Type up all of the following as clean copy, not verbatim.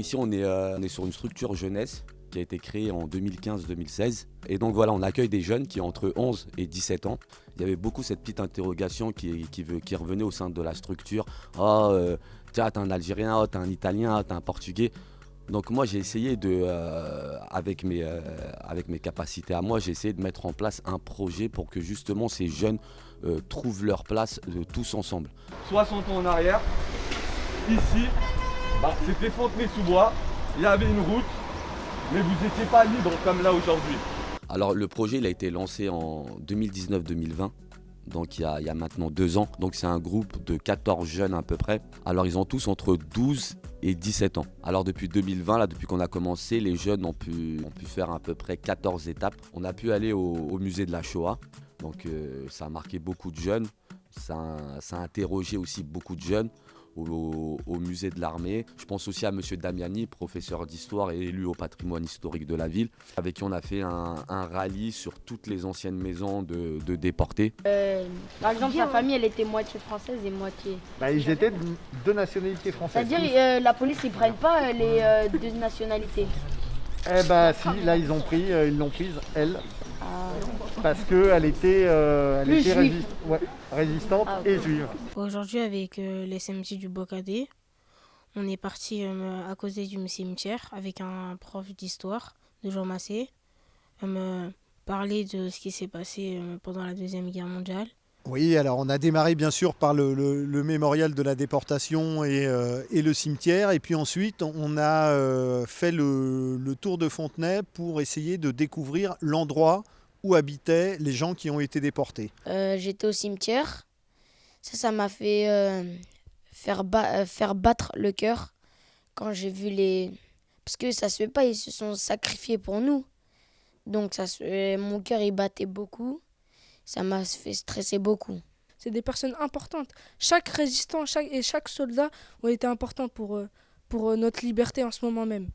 ici on est sur une structure jeunesse qui a été créée en 2015-2016. Et donc voilà, on accueille des jeunes qui ont entre 11 et 17 ans. Il y avait beaucoup cette petite interrogation qui revenait au sein de la structure. Oh, tiens, t'es un Algérien, oh, t'es un Italien, oh, t'es un Portugais. Donc moi j'ai essayé avec mes capacités à moi, j'ai essayé de mettre en place un projet pour que justement ces jeunes trouvent leur place tous ensemble. 60 ans en arrière, ici, c'était Fontenay-sous-Bois, il y avait une route, mais vous n'étiez pas libre comme là aujourd'hui. Alors le projet il a été lancé en 2019-2020. Donc il y a maintenant 2 ans. Donc c'est un groupe de 14 jeunes à peu près. Alors ils ont tous entre 12 et 17 ans. Alors depuis 2020, là, depuis qu'on a commencé, les jeunes ont pu faire à peu près 14 étapes. On a pu aller au musée de la Shoah. Donc ça a marqué beaucoup de jeunes. Ça a interrogé aussi beaucoup de jeunes. Au musée de l'armée. Je pense aussi à monsieur Damiani, professeur d'histoire et élu au patrimoine historique de la ville, avec qui on a fait un rallye sur toutes les anciennes maisons de déportés. Par exemple, sa famille, elle était moitié française et moitié... Ils étaient de nationalité française. C'est-à-dire, la police, ils prennent pas les deux nationalités. Eh ben si, là ils l'ont prise, elle. Parce qu'elle était, résistante et juive. Aujourd'hui, avec les SMJ du Bocadé, on est parti à côté du cimetière avec un prof d'histoire de Jean Massé, parler de ce qui s'est passé pendant la Deuxième Guerre mondiale. Oui, alors on a démarré bien sûr par le mémorial de la déportation et le cimetière. Et puis ensuite, on a fait le tour de Fontenay pour essayer de découvrir l'endroit où habitaient les gens qui ont été déportés. J'étais au cimetière. Ça m'a fait faire battre le cœur quand j'ai vu les... Parce que ça se fait pas, ils se sont sacrifiés pour nous. Donc mon cœur il battait beaucoup. Ça m'a fait stresser beaucoup. C'est des personnes importantes. Chaque résistant et chaque soldat ont été importants pour notre liberté en ce moment même.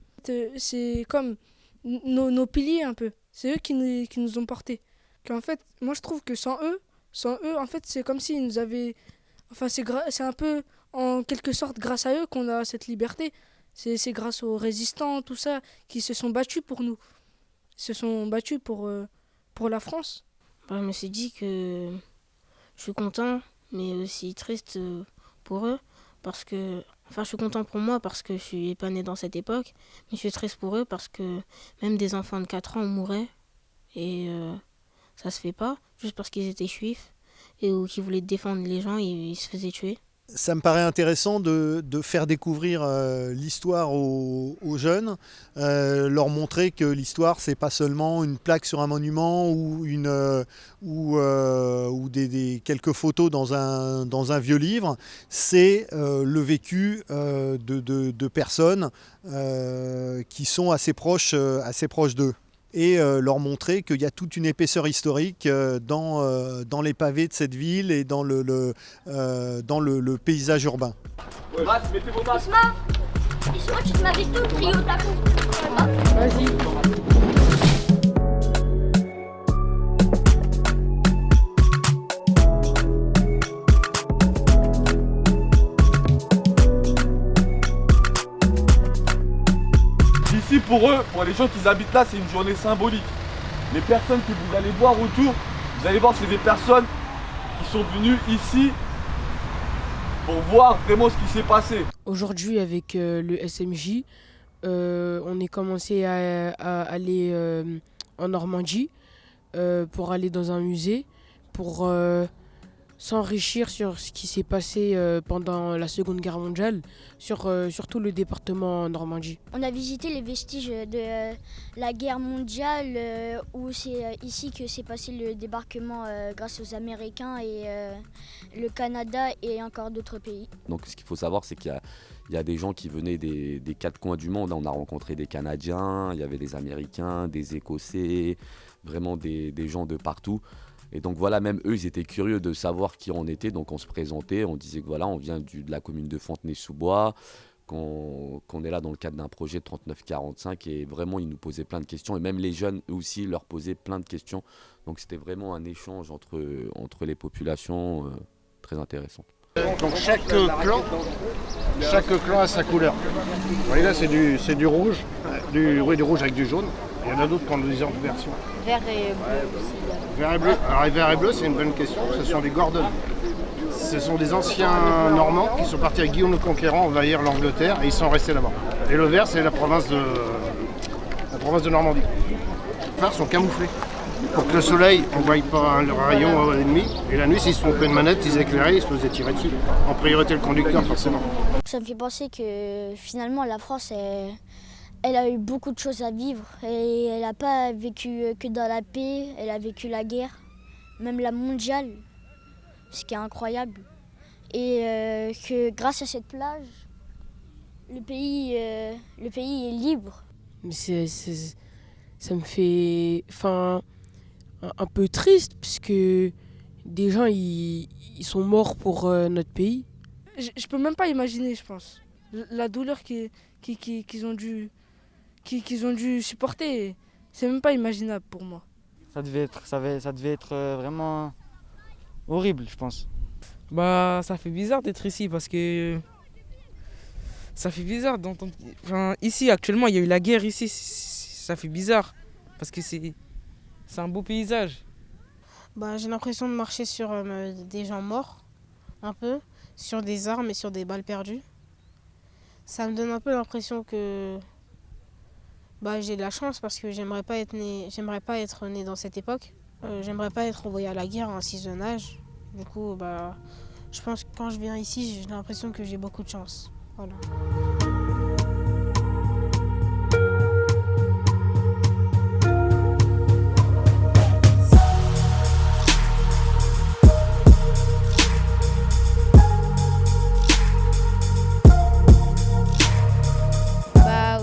C'est comme nos piliers un peu. C'est eux qui nous ont portés. Qu'en fait, moi je trouve que sans eux, en fait, c'est comme s'ils nous avaient... Enfin, c'est un peu, en quelque sorte, grâce à eux qu'on a cette liberté. C'est grâce aux résistants, tout ça, qui se sont battus pour nous. Ils se sont battus pour la France. Je me suis dit que je suis content, mais aussi triste pour eux. Parce que, je suis content pour moi parce que je suis pas né dans cette époque. Mais je suis triste pour eux parce que même des enfants de 4 ans mouraient. Et ça se fait pas, juste parce qu'ils étaient juifs ou qu'ils voulaient défendre les gens, ils se faisaient tuer. Ça me paraît intéressant de faire découvrir l'histoire aux jeunes, leur montrer que l'histoire c'est pas seulement une plaque sur un monument ou quelques photos dans un vieux livre, c'est le vécu de personnes qui sont assez proches d'eux. Et leur montrer qu'il y a toute une épaisseur historique dans les pavés de cette ville et dans le paysage urbain. Masque, mettez vos masques. Isma, tu m'avais tout pris au tapon. Vas-y. Ici, pour eux, pour les gens qui habitent là, c'est une journée symbolique. Les personnes que vous allez voir autour, vous allez voir, c'est des personnes qui sont venues ici pour voir vraiment ce qui s'est passé. Aujourd'hui, avec le SMJ, on est commencé à aller en Normandie pour aller dans un musée, pour s'enrichir sur ce qui s'est passé pendant la Seconde Guerre mondiale, surtout le département Normandie. On a visité les vestiges de la guerre mondiale où c'est ici que s'est passé le débarquement grâce aux Américains et le Canada et encore d'autres pays. Donc ce qu'il faut savoir, c'est qu'il y a des gens qui venaient des 4 coins du monde. On a rencontré des Canadiens, il y avait des Américains, des Écossais, vraiment des gens de partout. Et donc voilà, même eux, ils étaient curieux de savoir qui on était. Donc on se présentait, on disait que voilà, on vient de la commune de Fontenay-sous-Bois, qu'on est là dans le cadre d'un projet de 3945. Et vraiment, ils nous posaient plein de questions. Et même les jeunes, eux aussi, leur posaient plein de questions. Donc c'était vraiment un échange entre les populations très intéressant. Donc chaque clan a sa couleur. Vous voyez là, c'est du rouge, du rouge avec du jaune. Il y en a d'autres qui ont des autres versions. Vert et bleu aussi. Vert et bleu. Alors vert et bleu, c'est une bonne question. Ce sont des Gordon. Ce sont des anciens Normands qui sont partis avec Guillaume le Conquérant envahir l'Angleterre et ils sont restés là-bas. Et le vert, c'est la province de Normandie. Les phares sont camouflés. Pour que le soleil ne voie pas le rayon ennemi. Et la nuit, s'ils se trompaient de manette, ils éclairaient, ils se faisaient tirer dessus. En priorité, le conducteur, forcément. Ça me fait penser que finalement, la France, elle a eu beaucoup de choses à vivre. Et elle n'a pas vécu que dans la paix, elle a vécu la guerre, même la mondiale, ce qui est incroyable. Et que grâce à cette plage, le pays est libre. Mais ça me fait un peu triste, puisque des gens ils sont morts pour notre pays. Je peux même pas imaginer, je pense. La douleur qu'ils ont dû supporter, c'est même pas imaginable pour moi. Ça devait être vraiment horrible, je pense. Bah, ça fait bizarre d'être ici parce que ça fait bizarre d'entendre. Ici, actuellement, il y a eu la guerre ici. Ça fait bizarre parce que c'est un beau paysage. Bah, j'ai l'impression de marcher sur des gens morts, un peu, sur des armes et sur des balles perdues. Ça me donne un peu l'impression que j'ai de la chance parce que j'aimerais pas être né dans cette époque. J'aimerais pas être envoyé à la guerre à un si jeune âge. Du coup, je pense que quand je viens ici, j'ai l'impression que j'ai beaucoup de chance. Voilà.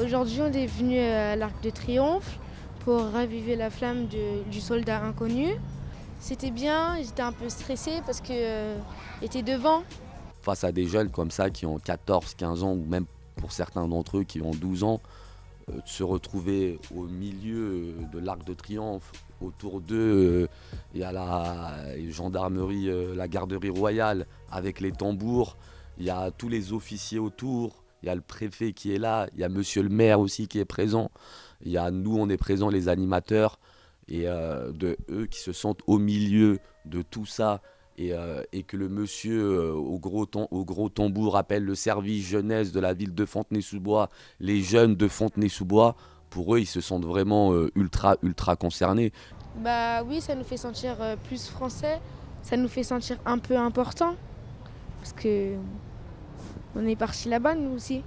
Aujourd'hui, on est venu à l'Arc de Triomphe pour raviver la flamme du soldat inconnu. C'était bien, j'étais un peu stressée parce que j'étais devant. Face à des jeunes comme ça qui ont 14, 15 ans ou même pour certains d'entre eux qui ont 12 ans, de se retrouver au milieu de l'Arc de Triomphe, autour d'eux, il y a la gendarmerie, la garderie royale avec les tambours, il y a tous les officiers autour. Il y a le préfet qui est là, il y a monsieur le maire aussi qui est présent, il y a nous, on est présents, les animateurs, et de eux qui se sentent au milieu de tout ça, et que le monsieur au gros tambour appelle le service jeunesse de la ville de Fontenay-sous-Bois, les jeunes de Fontenay-sous-Bois. Pour eux, ils se sentent vraiment ultra concernés. Bah oui, ça nous fait sentir plus français, ça nous fait sentir un peu important, parce que on est parti là-bas, nous aussi.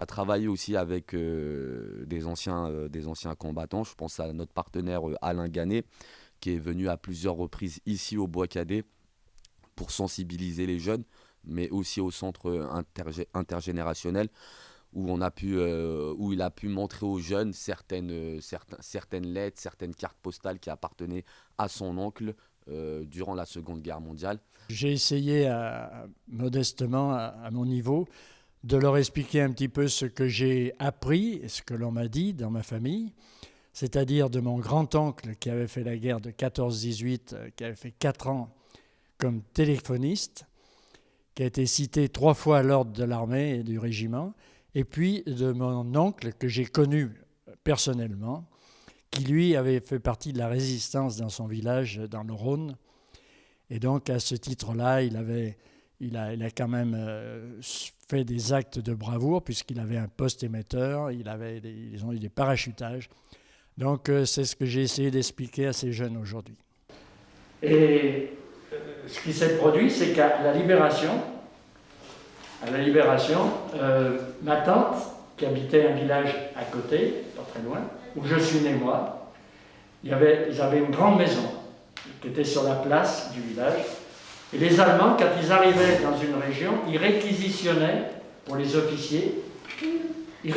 On a travaillé aussi avec des anciens combattants. Je pense à notre partenaire Alain Ganet, qui est venu à plusieurs reprises ici au Bois Cadet pour sensibiliser les jeunes, mais aussi au centre intergénérationnel, où il a pu montrer aux jeunes certaines lettres, certaines cartes postales qui appartenaient à son oncle durant la Seconde Guerre mondiale. J'ai essayé modestement, à mon niveau, de leur expliquer un petit peu ce que j'ai appris et ce que l'on m'a dit dans ma famille, c'est-à-dire de mon grand-oncle qui avait fait la guerre de 14-18, qui avait fait 4 ans comme téléphoniste, qui a été cité 3 fois à l'ordre de l'armée et du régiment, et puis de mon oncle que j'ai connu personnellement, qui lui avait fait partie de la résistance dans son village, dans le Rhône. Et donc à ce titre-là, il a quand même fait des actes de bravoure, puisqu'il avait un poste émetteur, ils ont eu des parachutages. Donc c'est ce que j'ai essayé d'expliquer à ces jeunes aujourd'hui. Et ce qui s'est produit, c'est qu'à la Libération, ma tante, qui habitait un village à côté, pas très loin, où je suis né moi, ils avaient une grande maison qui était sur la place du village. Et les Allemands, quand ils arrivaient dans une région, ils réquisitionnaient pour les officiers. Oui. Il y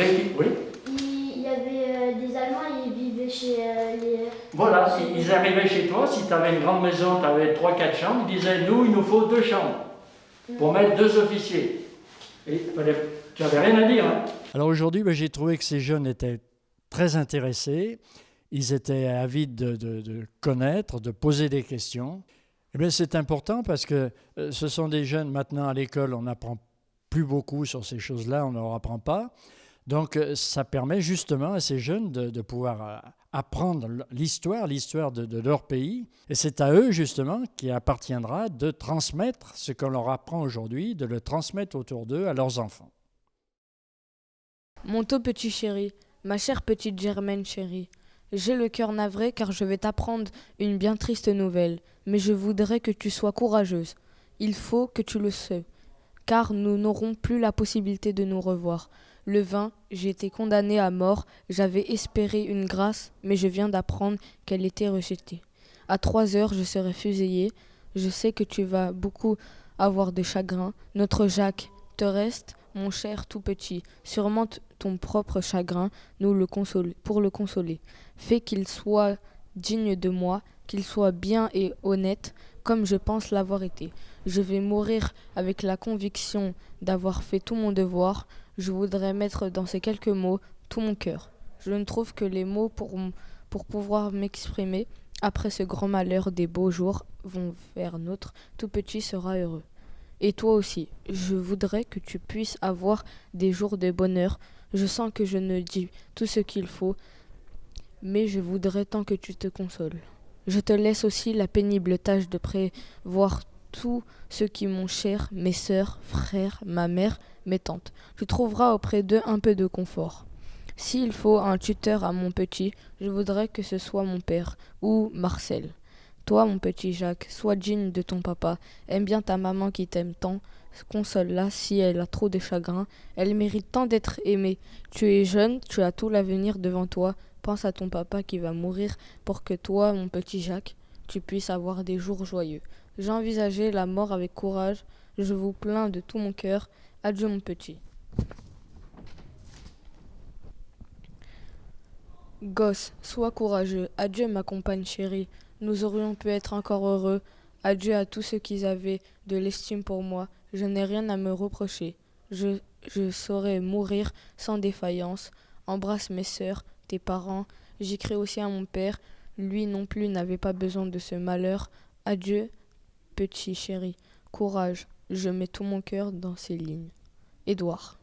avait des Allemands, ils vivaient chez les... Voilà, ils arrivaient chez toi, si tu avais une grande maison, tu avais 3-4 chambres, ils disaient, nous, il nous faut 2 chambres pour mettre 2 officiers. Et tu n'avais rien à dire. Hein. Alors aujourd'hui, j'ai trouvé que ces jeunes étaient très intéressés, ils étaient avides de connaître, de poser des questions. Eh bien, c'est important parce que ce sont des jeunes, maintenant à l'école, on n'apprend plus beaucoup sur ces choses-là, on ne leur apprend pas. Donc, ça permet justement à ces jeunes de pouvoir apprendre l'histoire de leur pays. Et c'est à eux, justement, qu'il appartiendra de transmettre ce qu'on leur apprend aujourd'hui, de le transmettre autour d'eux à leurs enfants. Mon tout petit chéri, ma chère petite Germaine chérie, j'ai le cœur navré car je vais t'apprendre une bien triste nouvelle, mais je voudrais que tu sois courageuse. Il faut que tu le sais, car nous n'aurons plus la possibilité de nous revoir. Le 20, j'ai été condamnée à mort, j'avais espéré une grâce, mais je viens d'apprendre qu'elle était rejetée. À 3 heures, je serai fusillée. Je sais que tu vas beaucoup avoir de chagrin. Notre Jacques te reste, mon cher tout petit. Surmonte ton propre chagrin pour le consoler. Fais qu'il soit digne de moi, qu'il soit bien et honnête, comme je pense l'avoir été. Je vais mourir avec la conviction d'avoir fait tout mon devoir. Je voudrais mettre dans ces quelques mots tout mon cœur. Je ne trouve que les mots pour pouvoir m'exprimer. Après ce grand malheur, des beaux jours vont vers notre tout petit sera heureux. Et toi aussi, je voudrais que tu puisses avoir des jours de bonheur. Je sens que je ne dis tout ce qu'il faut, mais je voudrais tant que tu te consoles. Je te laisse aussi la pénible tâche de prévoir tout ce qui m'ont cher, mes sœurs, frères, ma mère, mes tantes. Tu trouveras auprès d'eux un peu de confort. S'il faut un tuteur à mon petit, je voudrais que ce soit mon père ou Marcel. Toi, mon petit Jacques, sois digne de ton papa. Aime bien ta maman qui t'aime tant. Console-la si elle a trop de chagrin. Elle mérite tant d'être aimée. Tu es jeune, tu as tout l'avenir devant toi. Pense à ton papa qui va mourir pour que toi, mon petit Jacques, tu puisses avoir des jours joyeux. J'ai envisagé la mort avec courage. Je vous plains de tout mon cœur. Adieu, mon petit. Gosse, sois courageux. Adieu, ma compagne chérie. Nous aurions pu être encore heureux. Adieu à tous ceux qui avaient de l'estime pour moi. Je n'ai rien à me reprocher. Je saurais mourir sans défaillance. Embrasse mes sœurs, tes parents. J'écris aussi à mon père. Lui non plus n'avait pas besoin de ce malheur. Adieu, petit chéri. Courage. Je mets tout mon cœur dans ces lignes. Édouard.